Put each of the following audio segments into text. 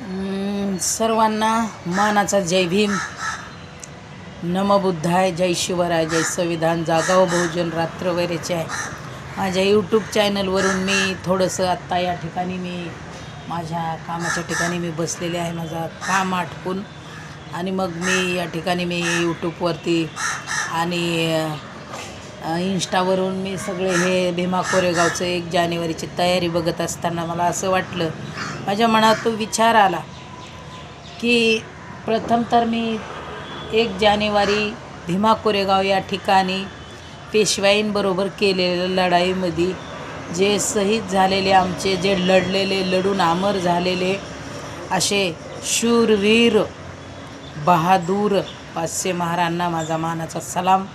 सर्वांना मानाचा जय भीम, नम बुद्धाय, जय शिवराय, जय संविधान, जागाव बहुजन रात्र वैरेचे आहे. माझ्या यूट्यूब चॅनलवरून मी थोडंसं आत्ता या ठिकाणी मी माझ्या कामाच्या ठिकाणी मी बसलेले आहे. माझा काम आटपून आणि मग मी या ठिकाणी मी यूट्यूबवरती आणि इंस्टावरून मी सगळे हे भीमा कोरेगावचं 1 जानेवारीची तयारी बघत असताना मला असं वाटलं, माझ्या मनात तो विचार आला की प्रथम तर मी 1 जानेवारी भीमा कोरेगाव या ठिकाणी पेशवाईंबरोबर केलेल्या लढाईमध्ये जे शहीद झालेले आमचे, जे लढलेले, लढून अमर झालेले असे शूरवीर बहादूर पाचशे महाराजांना माझा मानाचा सलाम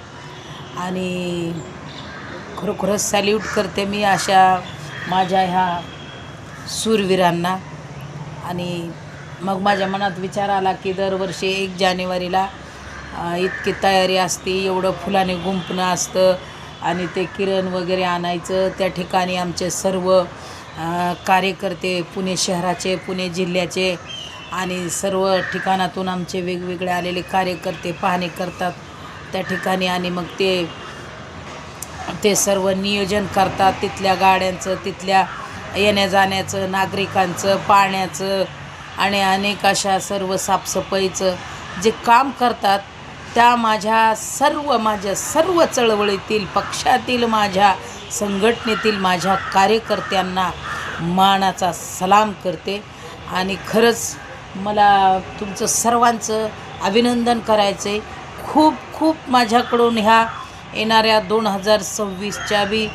आणि खरोखरच सॅल्यूट करते मी अशा माझ्या ह्या शूरवीरांना. आणि मग माझ्या मनात विचार आला की दरवर्षी 1 जानेवारीला इतकी तयारी असते, एवढं फुलाने गुंफणं असतं आणि ते किरण वगैरे आणायचं. त्या ठिकाणी आमचे सर्व कार्यकर्ते पुणे शहराचे, पुणे जिल्ह्याचे आणि सर्व ठिकाणातून आमचे वेगवेगळे आलेले कार्यकर्ते पाहणी करतात त्या ठिकाणी आणि मग ते सर्व नियोजन करतात तिथल्या गाड्यांचं, तिथल्या येण्या जाण्याचं, नागरिकांचं, पाण्याचं आणि अनेक अशा सर्व साफसफाईचं जे काम करतात. त्या माझ्या सर्व चळवळीतील, पक्षातील, माझ्या संघटनेतील माझ्या कार्यकर्त्यांना मानाचा सलाम करते. आणि खरंच मला तुमचं सर्वांचं अभिनंदन करायचं आहे. खूप खूप माझ्याकडून ह्या येणाऱ्या 2026च्या बी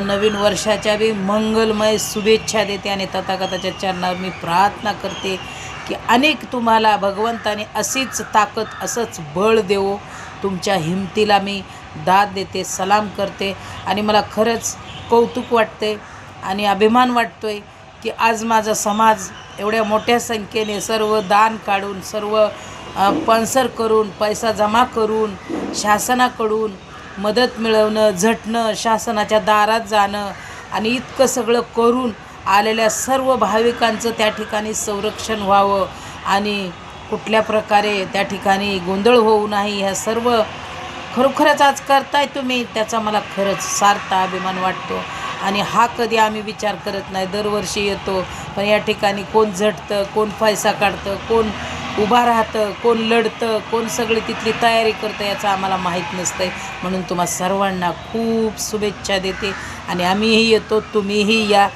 नवीन वर्षाच्या बी मंगलमय शुभेच्छा देते आणि तथागताच्या चरणावर मी प्रार्थना करते की अनेक तुम्हाला भगवंताने अशीच ताकद, असंच बळ देवो. तुमच्या हिमतीला मी दाद देते, सलाम करते आणि मला खरंच कौतुक वाटते आणि अभिमान वाटतो आहे की आज माझा समाज एवढ्या मोठ्या संख्येने सर्व दान काढून, सर्व स्पॉन्सर करून, पैसा जमा करून, शासनाकडून मदत मिळवणं, झटणं, शासनाच्या दारात जाणं आणि इतकं सगळं करून आलेल्या सर्व भाविकांचं त्या ठिकाणी संरक्षण व्हावं आणि कुठल्या प्रकारे त्या ठिकाणी गोंधळ होऊ नाही, ह्या सर्व खरोखरच आज करताय तुम्ही, त्याचा मला खरंच सार्थ अभिमान वाटतो. आणि हा कधी आम्ही विचार करत नाही, दरवर्षी येतो पण या ठिकाणी कोण झटतं, कोण पैसा काढतं, कोण उभा राहतं, कोण लढतं, कोण सगळी तिथली तयारी करतं याचं आम्हाला माहीत नसतं. म्हणून तुम्हा सर्वांना खूप शुभेच्छा देते आणि आम्हीही येतो, तुम्हीही या.